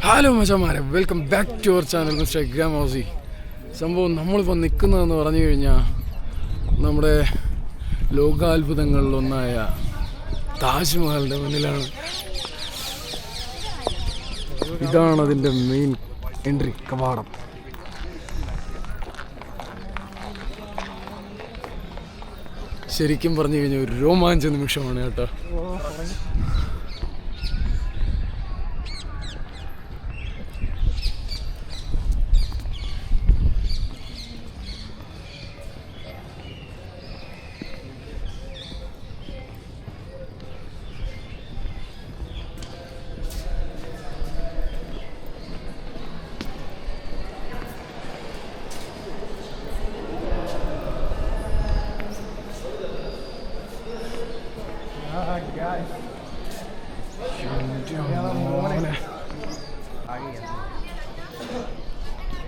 Hello മച്ചാമാരെ, welcome back to our channel mister ഗ്രാം ഹൗസി. സംഭവം നമ്മളിപ്പോൾ നിൽക്കുന്നതെന്ന് പറഞ്ഞു കഴിഞ്ഞാൽ നമ്മുടെ ലോകാത്ഭുതങ്ങളിലൊന്നായ താജ്മഹലിൻ്റെ മുന്നിലാണ്. ഇതാണ് അതിൻ്റെ മെയിൻ എൻട്രി കവാടം. ശരിക്കും പറഞ്ഞു കഴിഞ്ഞാൽ ഒരു രോമാഞ്ച നിമിഷമാണ് കേട്ടോ.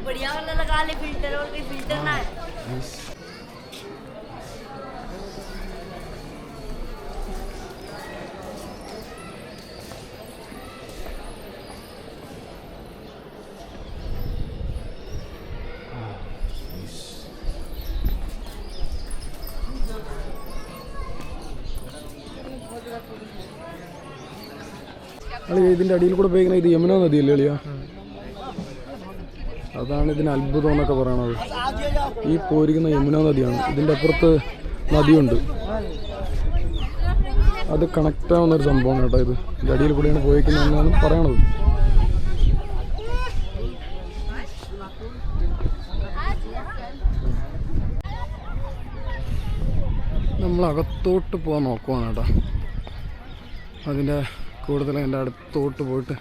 बढ़िया वाला लगा ले फिल्टर, और कोई फिल्टर ना है. ഇതിൻ്റെ അടിയിൽ കൂടെ പോയിക്കുന്നത് ഇത് യമുന നദിയല്ലേ അളിയാ? അതാണ് ഇതിന് അത്ഭുതം എന്നൊക്കെ പറയണത്. ഈ പോയിരിക്കുന്ന യമുന നദിയാണ്. ഇതിൻ്റെ അപ്പുറത്ത് നദിയുണ്ട്, അത് കണക്റ്റ് ആവുന്നൊരു സംഭവം കേട്ടോ. ഇതിൻ്റെ അടിയിൽ കൂടെയാണ് പോയിരിക്കുന്നതെന്നാണ് പറയണത്. നമ്മൾ അകത്തോട്ട് പോകാൻ നോക്കുവാണ് കേട്ടോ. അതിൻ്റെ കൂടുതൽ എൻ്റെ അടുത്തോട്ട് പോയിട്ട്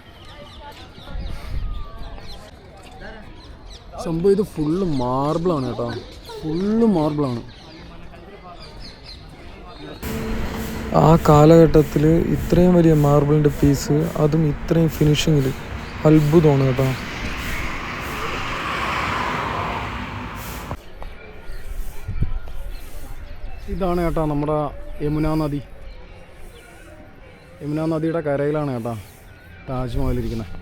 സംഭവം ഇത് ഫുള്ള് മാർബിളാണ് കേട്ടോ, ഫുള്ള് മാർബിളാണ്. ആ കാലഘട്ടത്തിൽ ഇത്രയും വലിയ മാർബിളിൻ്റെ പീസ്, അതും ഇത്രയും ഫിനിഷിങ്ങിൽ, അത്ഭുതമാണ് കേട്ടോ. ഇതാണ് കേട്ടോ നമ്മുടെ യമുന നദി. യമുന നദിയുടെ കരയിലാണ് കേട്ടോ താജ്മഹൽ ഇരിക്കുന്നത്.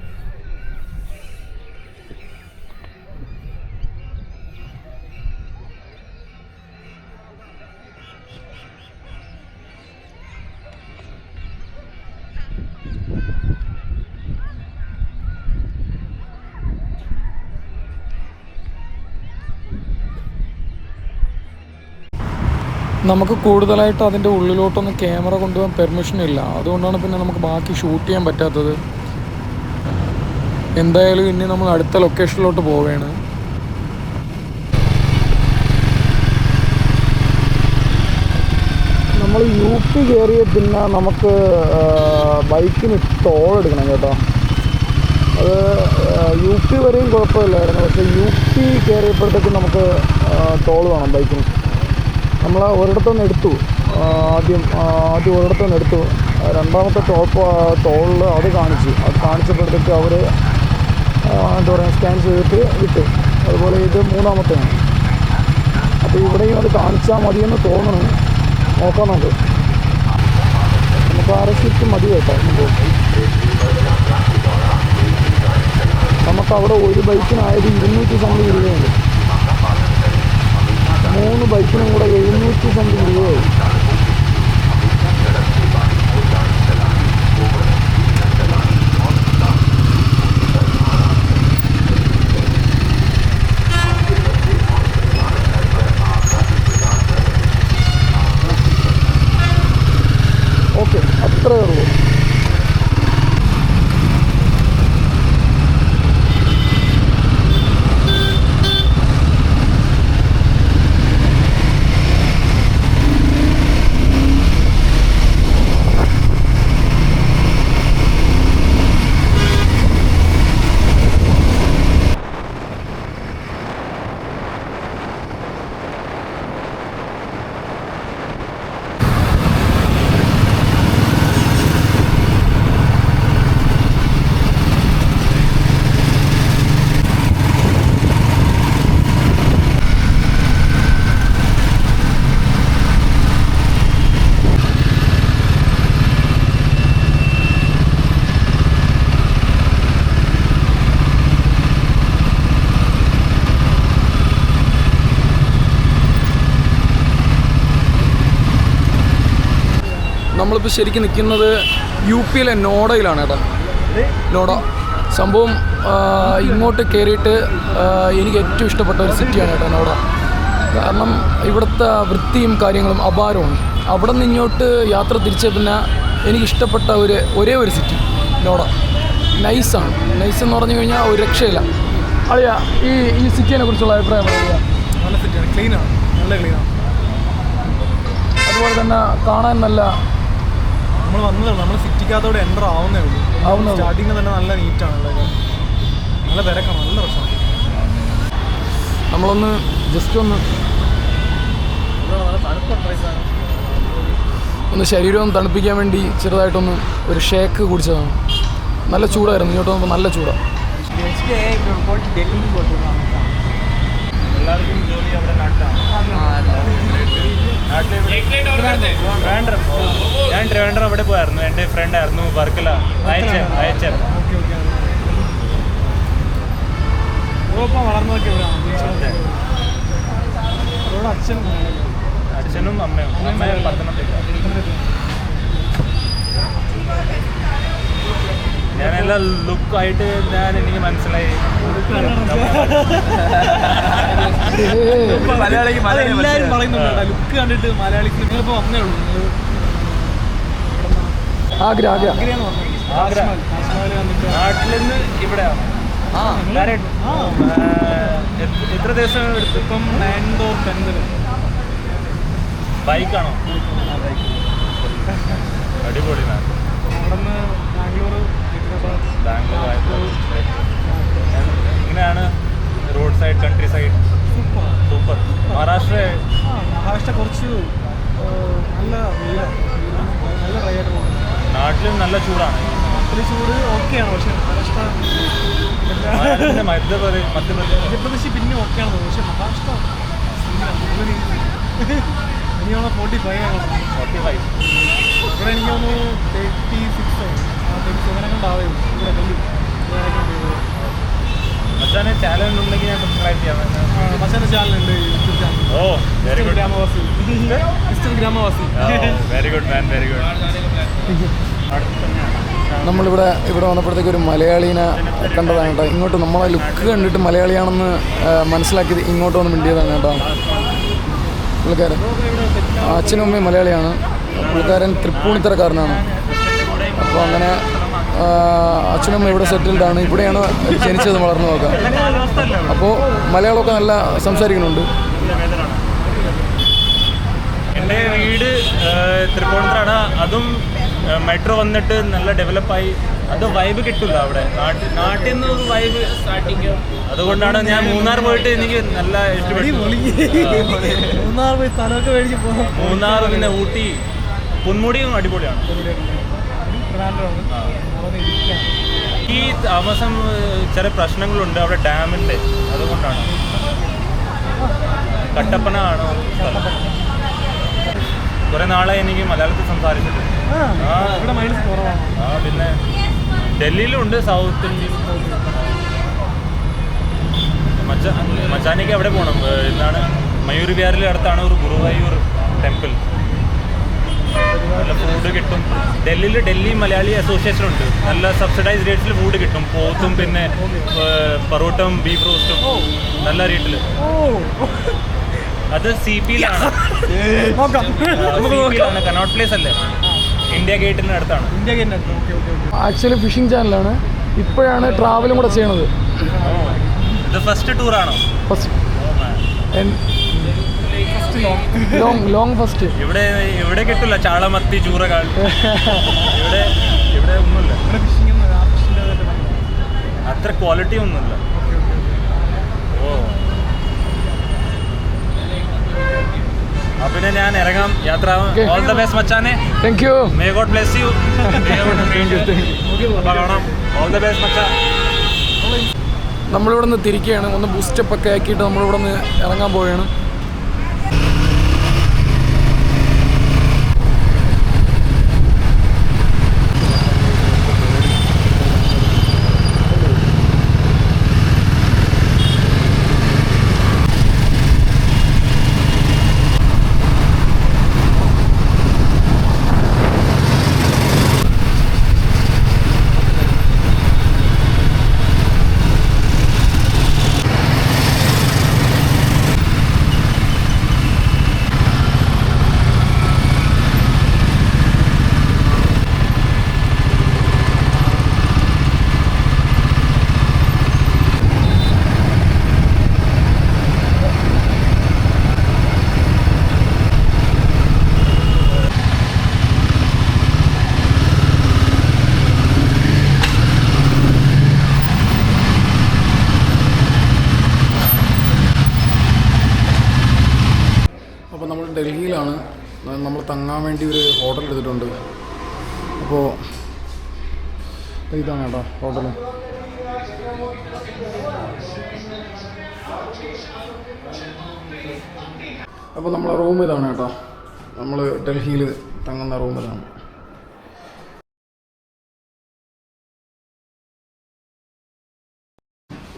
നമുക്ക് കൂടുതലായിട്ട് അതിൻ്റെ ഉള്ളിലോട്ടൊന്നും ക്യാമറ കൊണ്ടുപോകാൻ പെർമിഷൻ ഇല്ല. അതുകൊണ്ടാണ് പിന്നെ നമുക്ക് ബാക്കി ഷൂട്ട് ചെയ്യാൻ പറ്റാത്തത്. എന്തായാലും ഇനി നമ്മൾ അടുത്ത ലൊക്കേഷനിലോട്ട് പോവുകയാണ്. നമ്മൾ UP കയറിയ പിന്നെ നമുക്ക് ബൈക്കിന് ടോൾ എടുക്കണം കേട്ടോ. അത് UP വരെയും കുഴപ്പമില്ലായിരുന്നു, പക്ഷേ UP കയറിയപ്പോഴത്തേക്കും നമുക്ക് ടോൾ വേണം ബൈക്കിന്. നമ്മൾ ഒരിടത്തുനിന്ന് എടുത്തു, ആദ്യം ഒരിടത്തുനിന്ന് എടുത്തു. രണ്ടാമത്തെ ടോളിൽ അത് കാണിച്ചപ്പോഴത്തേക്ക് അവർ എന്താ പറയുക, സ്കാൻ ചെയ്തിട്ട് വിട്ടു. അതുപോലെ ഇത് മൂന്നാമത്തെയാണ്. അപ്പോൾ ഇവിടെയും അത് കാണിച്ചാൽ മതിയെന്ന് തോന്നുന്നു. നോക്കാം നമുക്ക് ആരൊക്കെ മതി കേട്ടോ. നമുക്ക് അവിടെ ഒരു ബൈക്കിനായത് 200 സംതിങ് രൂപയുണ്ട്. 3 ബൈക്കിനും കൂടെ 700 സംതിങ് രൂപയായി. ഓക്കെ, അത്രയേ ഉള്ളൂ. നമ്മളിപ്പോൾ ശരിക്കും നിൽക്കുന്നത് യു പിയിലെ നോഡയിലാണ് കേട്ടോ. നോഡ സംഭവം ഇങ്ങോട്ട് കയറിയിട്ട് എനിക്ക് ഏറ്റവും ഇഷ്ടപ്പെട്ട ഒരു സിറ്റിയാണ് കേട്ടോ നോഡ. കാരണം ഇവിടുത്തെ വൃത്തിയും കാര്യങ്ങളും അപാരമാണ്. അവിടെ നിന്ന് ഇങ്ങോട്ട് യാത്ര തിരിച്ച പിന്നെ എനിക്കിഷ്ടപ്പെട്ട ഒരേ ഒരു സിറ്റി നോഡ. നൈസാണ്. നൈസ് എന്ന് പറഞ്ഞു കഴിഞ്ഞാൽ ഒരു രക്ഷയില്ല. അറിയാ ഈ സിറ്റിയെ കുറിച്ചുള്ള അഭിപ്രായം പറയുക? നല്ല സിറ്റിയാണ്, ക്ലീനാണ്, നല്ല ക്ലീനാണ്. അതുപോലെ തന്നെ കാണാൻ നല്ല നമ്മൾ വന്നതാണ്, നമ്മൾ സിറ്റിക്കകത്തോടെ എൻ്റർ ആവുന്നേ ഉള്ളൂ. സ്റ്റാർട്ടിങ്ങിൽ തന്നെ നല്ല നീറ്റാണ്, നല്ല തിരക്കാണ്, നല്ല പ്രശ്നമാണ്. നമ്മളൊന്ന് ജസ്റ്റ് ഒന്ന് ശരീരം തണുപ്പിക്കാൻ വേണ്ടി ചെറുതായിട്ടൊന്ന് ഒരു ഷേക്ക് കുടിച്ചതാണ്. നല്ല ചൂടായിരുന്നു. ഇങ്ങോട്ട് വന്നപ്പോൾ നല്ല ചൂടാണ്. എല്ലാവർക്കും ജോലി അവിടെ നാട്ടിലാണ്. ഞാൻ ട്രിവാൻഡ്രം അവിടെ പോയായിരുന്നു. എൻ്റെ ഫ്രണ്ടായിരുന്നു വർക്കല അയച്ചർ. ഇപ്പം വളർന്നതൊക്കെ ഇവിടെ അച്ഛനും അമ്മയും പത്തനംതിട്ട. ഞാനെല്ലാം ലുക്കായിട്ട് എനിക്ക് മനസ്സിലായി എല്ലാവരും പറയുന്നുണ്ട് ലുക്ക് കണ്ടിട്ട് മലയാളിക്ക്. നിങ്ങളിപ്പോൾ വന്നേ ഉള്ളൂ. നാട്ടിൽ നിന്ന് ഇവിടെയാണ്. എത്ര ദിവസം എടുത്തു? ഇപ്പം 9th or 10th. ബൈക്കാണോ? അടിപൊളി. അവിടെ നിന്ന് ബാംഗ്ലൂർ ഇങ്ങനെയാണ് road side, country side. Super. Maharashtra കുറച്ച് നല്ല വെയിലാണ്, നല്ല ഡ്രൈ ആയിട്ട് പോകുന്നത്. നാട്ടിലും നല്ല ചൂടാണ്. നാട്ടിൽ ചൂട് ഓക്കെയാണ്, പക്ഷേ മധ്യപ്രദേശ് പിന്നെ ഓക്കെയാണ് തോന്നുന്നു. പക്ഷേ മഹാരാഷ്ട്ര എനിക്കാണ് 45 ആണ്. 45 ഇവിടെ എനിക്ക് തോന്നുന്നു 36 ാവുള്ളൂ. മച്ചാനെ ചാനൽ ഉണ്ടെങ്കിൽ ഞാൻ സബ്സ്ക്രൈബ് ചെയ്യാം. മച്ചാൻ്റെ ചാനലുണ്ട്, YouTube channel. Oh very good. Gramavasi, mister Gramavasi. Very good man, very good. നമ്മളിവിടെ വന്നപ്പോഴത്തേക്ക് ഒരു മലയാളീനെ കണ്ടതാണ് കേട്ടോ. ഇങ്ങോട്ട് നമ്മളെ ലുക്ക് കണ്ടിട്ട് മലയാളിയാണെന്ന് മനസ്സിലാക്കിയത് ഇങ്ങോട്ട് വന്ന് മിണ്ടിയതാണ് കേട്ടോ. പുള്ളിക്കാരൻ അച്ഛനും അമ്മയും മലയാളിയാണ്. പുള്ളിക്കാരൻ തൃപ്പൂണിത്തറക്കാരനാണ്. അപ്പോൾ അങ്ങനെ അച്ഛനും അമ്മ ഇവിടെ സെറ്റിൽഡാണ്. ഇവിടെയാണ് ജനിച്ചത്, വളർന്നു നോക്കാം. അപ്പോൾ മലയാളമൊക്കെ നല്ല സംസാരിക്കുന്നുണ്ട്. എൻ്റെ വീട് തൃപ്പൂണിത്തറാണ്. അതും മെട്രോ വന്നിട്ട് നല്ല ഡെവലപ്പായി. അത് വൈബ് കിട്ടില്ല അവിടെ. നാട്ടിൽ നിന്ന് ഒരു വൈബ് സ്റ്റാർട്ടിങ്. അതുകൊണ്ടാണ് ഞാൻ മൂന്നാർ പോയിട്ട് എനിക്ക് നല്ല ഇഷ്ടപ്പെട്ടു. മൂന്നാർ പോയി സ്ഥലമൊക്കെ മേടിച്ച് പോകും. മൂന്നാർ, പിന്നെ ഊട്ടി, പൊന്മുടിയും അടിപൊളിയാണ്. ഈ താമസം ചില പ്രശ്നങ്ങളുണ്ട് അവിടെ ഡാമിൻ്റെ, അതുകൊണ്ടാണ്. കട്ടപ്പന ആണ് സ്ഥലം. കുറേ നാളായി എനിക്ക് മലയാളത്തിൽ സംസാരിച്ചിട്ട്. പിന്നെ ഡൽഹിയിലുണ്ട്, സൗത്ത് ഇന്ത്യൻ. മച്ചാനിക്ക് അവിടെ പോകണം. എന്താണ്, മയൂർ വിഹാറിലെ അടുത്താണ് ഒരു ഗുരുവായൂർ ടെമ്പിൾ. നല്ല ഫുഡ് കിട്ടും. ഡൽഹി മലയാളി അസോസിയേഷൻ ഉണ്ട്. നല്ല സബ്സിഡൈസ് റേറ്റ്സിൽ ഫുഡ് കിട്ടും. പോത്തും പിന്നെ പൊറോട്ടയും ബീഫ് റോസ്റ്റും നല്ല റേറ്റിൽ. അത് CP-യിലാണ്. കനോട്ട് പ്ലേസ് അല്ലേ, ഇന്ത്യ ഗേറ്റിന് അടുത്താണ്. ആക്ച്വലി ഫിഷിംഗ് ചാനലാണ്. ഇപ്പോഴാണ് ട്രാവലും കൂടെ ചെയ്യണത്. ഇത് ഫസ്റ്റ് ടൂറാണോ? Long first. ഇവിടെ കിട്ടില്ല ചാളമത്തി, ചൂറകാൾ. ഇവിടെ ഒന്നുമില്ല. അത്ര ക്വാളിറ്റി ഒന്നുമില്ല. ഓ, പിന്നെ ഞാൻ ഇറങ്ങാം, യാത്ര. ഓൾ ദ ബെസ്റ്റ് മച്ചാനെ. Thank you. May God bless you. കാണാം. ഓൾ ദ ബെസ്റ്റ് മച്ചാ. നമ്മളിവിടെ നിന്ന് തിരിക്കുകയാണ്. ഒന്ന് ബൂസ്റ്റപ്പ് ഒക്കെ ആക്കിയിട്ട് നമ്മളിവിടെ നിന്ന് ഇറങ്ങാൻ പോവുകയാണ്. തങ്ങാൻ വേണ്ടി ഒരു ഹോട്ടൽ എടുത്തിട്ടുണ്ട്. അപ്പോൾ ഇതാണ് കേട്ടോ ഹോട്ടൽ. അപ്പോൾ നമ്മളെ റൂം ഇതാണ് കേട്ടോ. നമ്മൾ ഡൽഹിയിൽ തങ്ങുന്ന റൂം ഇതാണ്.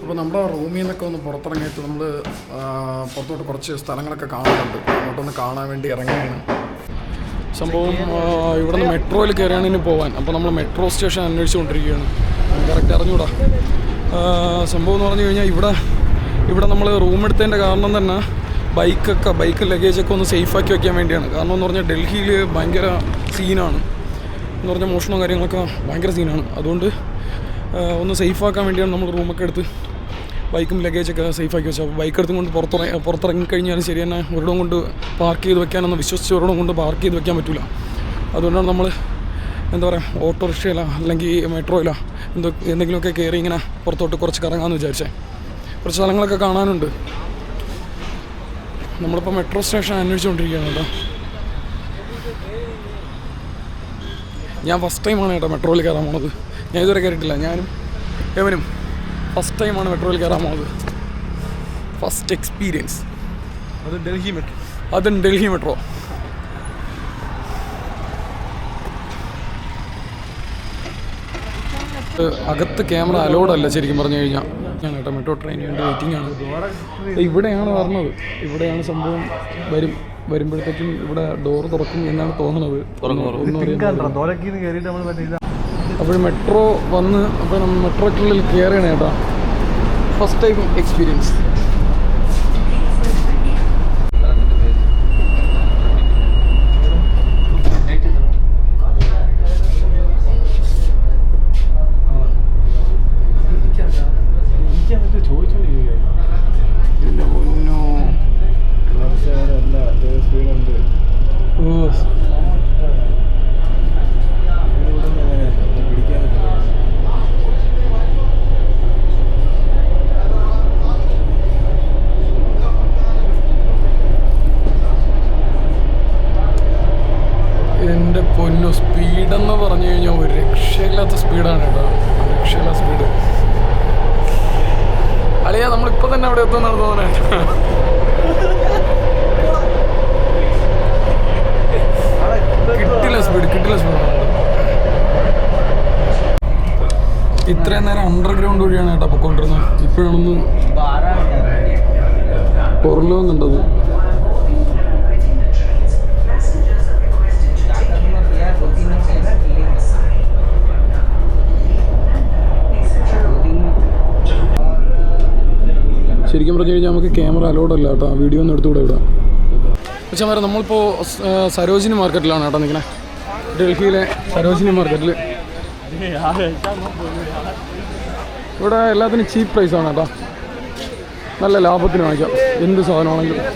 അപ്പോൾ നമ്മുടെ റൂമിൽ നിന്നൊക്കെ ഒന്ന് പുറത്തിറങ്ങിയിട്ട് നമ്മൾ പുറത്തോട്ട് കുറച്ച് സ്ഥലങ്ങളൊക്കെ കാണുന്നുണ്ട്. അങ്ങോട്ടൊന്ന് കാണാൻ വേണ്ടി ഇറങ്ങിയാണ്. സംഭവം ഇവിടെ നിന്ന് മെട്രോയിൽ കയറിയാണ് ഇനി പോകാൻ. അപ്പോൾ നമ്മൾ മെട്രോ സ്റ്റേഷൻ അന്വേഷിച്ചുകൊണ്ടിരിക്കുകയാണ്. കറക്റ്റ് അറിഞ്ഞൂടാ. സംഭവം എന്ന് പറഞ്ഞു കഴിഞ്ഞാൽ ഇവിടെ നമ്മൾ റൂം എടുത്തതിൻ്റെ കാരണം തന്നെ ബൈക്ക് ലഗേജൊക്കെ ഒന്ന് സേഫാക്കി വയ്ക്കാൻ വേണ്ടിയാണ്. കാരണം എന്ന് പറഞ്ഞാൽ ഡൽഹിയിൽ ഭയങ്കര സീനാണ് എന്ന് പറഞ്ഞാൽ മോഷണവും കാര്യങ്ങളൊക്കെ ഭയങ്കര സീനാണ്. അതുകൊണ്ട് ഒന്ന് സേഫാക്കാൻ വേണ്ടിയാണ് നമ്മൾ റൂമൊക്കെ എടുത്ത് ബൈക്കും ലഗേജൊക്കെ സേഫാക്കി വെച്ചത്. അപ്പോൾ ബൈക്ക് എടുത്തും കൊണ്ട് പുറത്തിറങ്ങിക്കഴിഞ്ഞാലും ശരി തന്നെ ഒരിടം കൊണ്ട് പാർക്ക് ചെയ്ത് വെക്കാനൊന്നും വിശ്വസിച്ച് ഒരിടം കൊണ്ട് പാർക്ക് ചെയ്ത് വെക്കാൻ പറ്റില്ല. അതുകൊണ്ടാണ് നമ്മൾ എന്താ പറയുക ഓട്ടോറിക്ഷയിലോ അല്ലെങ്കിൽ മെട്രോയിലോ എന്തെങ്കിലുമൊക്കെ കയറി ഇങ്ങനെ പുറത്തോട്ട് കുറച്ച് കറങ്ങാമെന്ന് വിചാരിച്ചേ. കുറച്ച് സ്ഥലങ്ങളൊക്കെ കാണാനുണ്ട്. നമ്മളിപ്പോൾ മെട്രോ സ്റ്റേഷൻ അന്വേഷിച്ചുകൊണ്ടിരിക്കുകയാണ് കേട്ടോ. ഞാൻ ഫസ്റ്റ് ടൈമാണ് കേട്ടോ മെട്രോയിൽ കയറാൻ പോണത്. ഞാൻ ഇതുവരെ കയറിയിട്ടില്ല. ഞാനും എവനും ഫസ്റ്റ് ടൈമാണ് മെട്രോയിൽ കയറാൻ പോകുന്നത്. First experience. അതും ഡൽഹി മെട്രോ. അകത്ത് ക്യാമറ അലൗഡ് അല്ല ശരിക്കും പറഞ്ഞു കഴിഞ്ഞാൽ. ഞാൻ കേട്ടോ മെട്രോ ട്രെയിനിന് വേണ്ടി വെയിറ്റിംഗ് ആണ്. ഇവിടെയാണ് പറഞ്ഞത്. ഇവിടെയാണ് സംഭവം. വരുമ്പോഴത്തേക്കും ഇവിടെ ഡോർ തുറക്കും എന്നാണ് തോന്നുന്നത്. അപ്പോൾ മെട്രോ വന്ന് അപ്പോൾ നമ്മൾ മെട്രോയ്ക്കുള്ളിൽ കയറിയാണ് കേട്ടോ. First time experience. എൻ്റെ പൊന്നു സ്പീഡെന്ന് പറഞ്ഞു കഴിഞ്ഞാൽ ഒരു രക്ഷയില്ലാത്ത സ്പീഡാണ് കേട്ടോ. രക്ഷയില്ലാത്ത സ്പീഡ്. അളിയാ നമ്മളിപ്പോൾ തന്നെ അവിടെ എത്തുമെന്നാണ് തോന്നുന്നത്. കിട്ടില്ല സ്പീഡ്. ഇത്രയും നേരം അണ്ടർഗ്രൗണ്ട് വഴിയാണ് കേട്ടോ പൊയ്ക്കൊണ്ടിരുന്നത്. ഇപ്പോഴാണൊന്ന് പുറലോ കണ്ടത്. ശരിക്കും പറഞ്ഞു കഴിഞ്ഞാൽ നമുക്ക് ക്യാമറ അലൗഡ് അല്ല കേട്ടോ. വീഡിയോ ഒന്നും എടുത്തുകൂടെ ഇവിടെ. പക്ഷേ മാറി നമ്മളിപ്പോൾ സരോജിനി മാർക്കറ്റിലാണ് കേട്ടോ നിൽക്കണേ. ഡൽഹിയിലെ സരോജിനി മാർക്കറ്റിൽ. ഇവിടെ എല്ലാത്തിനും ചീപ്പ് പ്രൈസാണ് കേട്ടോ. നല്ല ലാഭത്തിന് വാങ്ങിക്കാം എന്ത് സാധനമാണെങ്കിലും.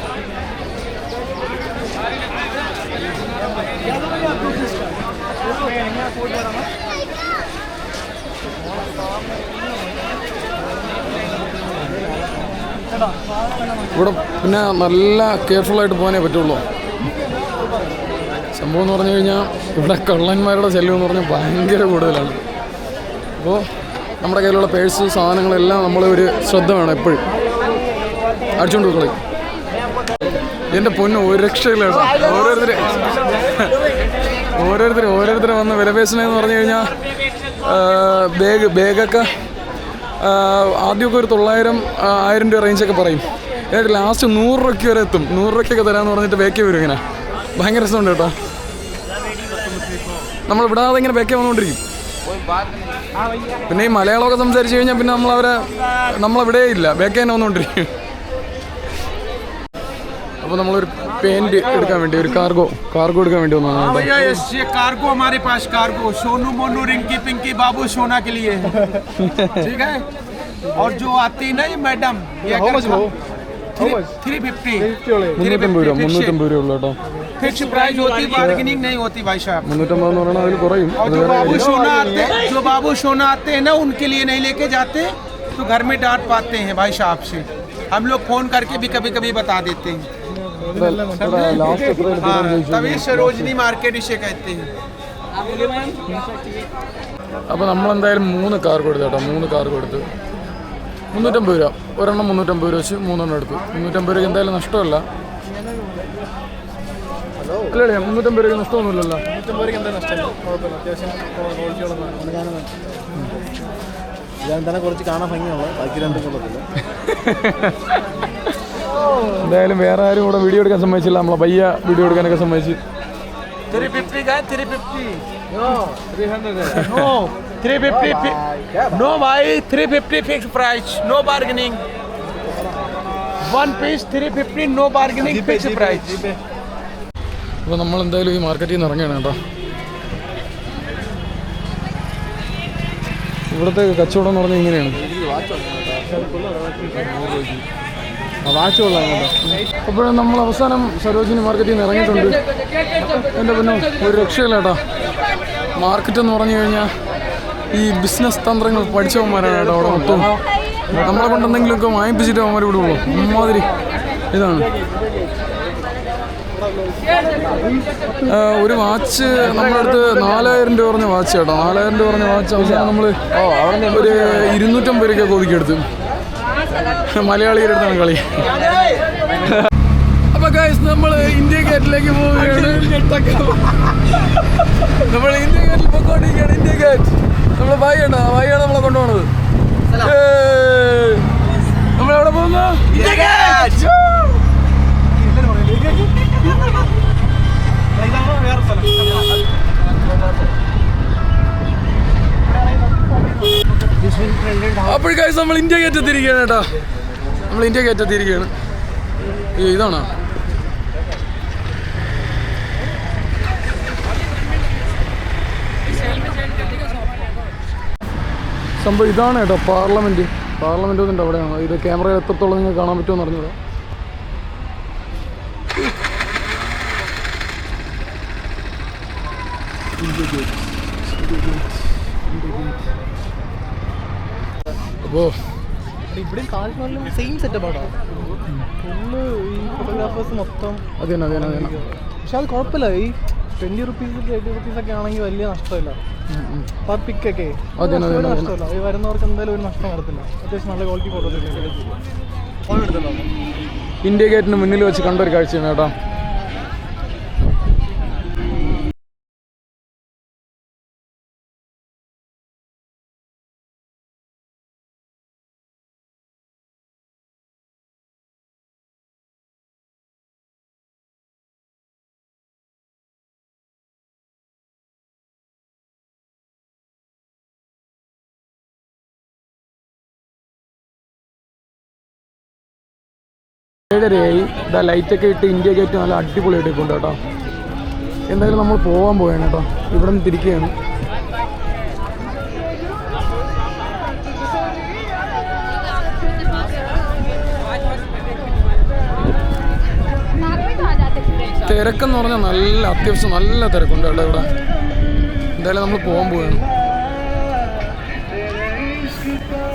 ഇവിടെ പിന്നെ നല്ല കെയർഫുള്ളായിട്ട് പോകാനേ പറ്റുള്ളൂ. സംഭവം എന്ന് പറഞ്ഞു കഴിഞ്ഞാൽ ഇവിടെ കള്ളന്മാരുടെ ശല്യം എന്ന് പറഞ്ഞാൽ ഭയങ്കര കൂടുതലാണ്. അപ്പോൾ നമ്മുടെ കയ്യിലുള്ള പേഴ്സ് സാധനങ്ങളെല്ലാം നമ്മൾ ഒരു ശ്രദ്ധ വേണം എപ്പോഴും. അടിച്ചുകൊണ്ട് പോയി. എൻ്റെ പൊന്ന് ഒരു രക്ഷയില്ല കേട്ടോ. ഓരോരുത്തർ വന്ന് വിലപേശണമെന്ന് പറഞ്ഞു കഴിഞ്ഞാൽ ബാഗൊക്കെ ആദ്യമൊക്കെ ഒരു 900-1000 രൂപ റേഞ്ചൊക്കെ പറയും. എന്നിട്ട് ലാസ്റ്റ് 100 രൂപയ്ക്ക് വരെ എത്തും. 100 രൂപയ്ക്കൊക്കെ തരാമെന്ന് പറഞ്ഞിട്ട് ബേക്കേ വരും. ഇങ്ങനെ ഭയങ്കര രസമുണ്ട് കേട്ടോ. നമ്മൾ വിടാതെ ഇങ്ങനെ ബേക്കേ വന്നുകൊണ്ടിരിക്കും. പിന്നെ ഈ മലയാളമൊക്കെ സംസാരിച്ച് കഴിഞ്ഞാൽ പിന്നെ നമ്മളവിടെ ഇല്ല. ബേക്കേ തന്നെ വന്നുകൊണ്ടിരിക്കും. അപ്പോൾ നമ്മളൊരു पेंट എടുക്കാൻ വേണ്ടി ഒരു कार्गो എടുക്കാൻ വേണ്ടി വന്നതാണ്. भैया ये कार्गो हमारे पास कार्गो सोनू मोनू रिंकी पिंकी बाबू सोना के लिए ठीक है। और जो आती है ना ये मैडम ये 350 350 രൂപ ഉള്ളൂ കേട്ടോ. फिक्स प्राइस होती, बार्गेनिंग नहीं होती भाई साहब. 350 എന്ന് പറഞ്ഞാൽ അതിൽ കുറയും. और जो बाबू सोना आते हैं ना उनके लिए नहीं लेके जाते तो घर में डांट पाते हैं भाई साहब से. हम लोग फोन करके भी कभी कभी बता देते हैं. ലാസ്റ്റ് എത്ര तभी सरोजनी मार्केट इसे कहते हैं। അപ്പോൾ നമ്മളെന്തായാലും 3 കാർഗോ എടുത്തു കേട്ടോ. 3 കാർഗോ എടുത്ത് 350 രൂപ. ഒരെണ്ണം 350 രൂപ വെച്ച് 3 എടുത്തു. 350 രൂപയ്ക്ക് എന്തായാലും നഷ്ടമല്ല അല്ലേ? 350 രൂപയ്ക്ക് നഷ്ടമൊന്നുമില്ലല്ലോ. 150 രൂപയ്ക്ക് എന്താ നഷ്ടമില്ല, കുഴപ്പമില്ല. അത്യാവശ്യം ക്വാളിറ്റിയുള്ള ഇതാണ് തന്നെ കുറച്ച് കാണാൻ ഭംഗിയുള്ള, ബാക്കി രണ്ടും കൊള്ളത്തില്ല. എന്തായാലും വേറെ ആരും ഇവിടെ വീഡിയോ എടുക്കാൻ സമ്മതിച്ചില്ല. നമ്മളെ പയ്യ വീഡിയോ എടുക്കാനൊക്കെ സമ്മതിച്ച്. 350 guys, 350. No, 300. No, 350. No, bhai, 350 fixed price. No bargaining. One piece 350, no bargaining, fixed price. അപ്പോൾ നമ്മളെന്തായാലും ഈ മാർക്കറ്റിൽ നിന്ന് ഇറങ്ങിയാണ് കേട്ടോ. ഇവിടുത്തെ കച്ചവടം എന്ന് പറഞ്ഞാൽ ഇങ്ങനെയാണ്. വാച്ച് കൊള്ളാം കേട്ടോ. അപ്പോൾ നമ്മൾ അവസാനം സരോജിനി മാർക്കറ്റിൽ നിന്ന് ഇറങ്ങിയിട്ടുണ്ട്. എൻ്റെ പിന്നെ ഒരു രക്ഷയില്ല കേട്ടോ. മാർക്കറ്റ് എന്ന് പറഞ്ഞു കഴിഞ്ഞാൽ ഈ ബിസിനസ് തന്ത്രങ്ങൾ പഠിച്ചവന്മാരാണ് കേട്ടോ അവിടെ മൊത്തം. നമ്മളെ കൊണ്ട് എന്തെങ്കിലുമൊക്കെ വാങ്ങിപ്പിച്ചിട്ട് അവന്മാർ ഇവിടെ ഉള്ളൂ. അമ്മാതിരി ഇതാണ്. ഒരു വാച്ച് നമ്മുടെ അടുത്ത് 4000 രൂപ പറഞ്ഞ വാച്ച് കേട്ടോ. 4000 രൂപ പറഞ്ഞ വാച്ച് അവസാനം നമ്മൾ ഒരു 250 രൂപയ്ക്ക് ഒതുക്കിയെടുത്തു. മലയാളിയുടെ അടുത്താണ് കളി. അപ്പൊ ഗൈസ് നമ്മൾ ഇന്ത്യ ഗേറ്റിലേക്ക് പോവുകയാണ്. നമ്മൾ ഇന്ത്യ ഗേറ്റിൽ പോയിക്കൊണ്ടിരിക്കുകയാണ്. ഇന്ത്യ ഗേറ്റ് നമ്മളെ ഭായിയാണ് നമ്മളെ കൊണ്ടുപോകണത്. നമ്മളെവിടെ പോകുന്നു? അപ്പോൾ ഗൈസ് നമ്മൾ ഇന്ത്യ ഗേറ്റ് എത്തിയിരിക്കുകയാണ് കേട്ടോ. നമ്മൾ ഇന്ത്യ ഗേറ്റ് എത്തിയിരിക്കുകയാണ്. ഇതാണോ സംഭവം? ഇതാണ് കേട്ടോ പാർലമെൻറ്റ്. പാർലമെൻറ്റ് ഒന്നുണ്ട് അവിടെയാണ്. ഇത് ക്യാമറയിൽ എത്രത്തോളം നിങ്ങൾക്ക് കാണാൻ പറ്റുമെന്ന് അറിഞ്ഞൂടാ. അപ്പോൾ ഇവിടെ താജ്മഹലിലും സെയിം സെറ്റപ്പാണ്. ഫുള്ള് ഈ ഫോട്ടോഗ്രാഫേഴ്സ് മൊത്തം അത് തന്നെ. പക്ഷെ അത് കുഴപ്പമില്ല. ഈ 20 റുപ്പീസ് 30 റുപ്പീസ് ഒക്കെ ആണെങ്കിൽ വലിയ നഷ്ടമില്ല. പെർ പിക്കൊക്കെ നഷ്ടമില്ല. ഈ വരുന്നവർക്ക് എന്തായാലും ഒരു നഷ്ടം വരത്തില്ല. അത്യാവശ്യം നല്ല ക്വാളിറ്റി ഫോട്ടോസ് എടുത്തല്ലോ. ഇന്ത്യ ഗേറ്റിന് മുന്നിൽ വെച്ച് കണ്ടൊരു കാഴ്ചയാണ് കേട്ടോ. ഏഴരയായി. ഇതാ ലൈറ്റൊക്കെ ഇട്ട് ഇന്ത്യ ഗേറ്റ് നല്ല അടിപൊളിയായിട്ട് കൊണ്ട് കേട്ടോ. എന്തായാലും നമ്മൾ പോകാൻ പോവുകയാണ് കേട്ടോ. ഇവിടെ നിന്ന് തിരിക്കുകയാണ്. തിരക്കെന്ന് പറഞ്ഞാൽ നല്ല അത്യാവശ്യം നല്ല തിരക്കുണ്ട് കേട്ടോ ഇവിടെ. എന്തായാലും നമ്മൾ പോകാൻ പോവുകയാണ്.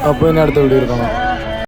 അപ്പോൾ ഇനി അടുത്ത വീഡിയോ കാണാം.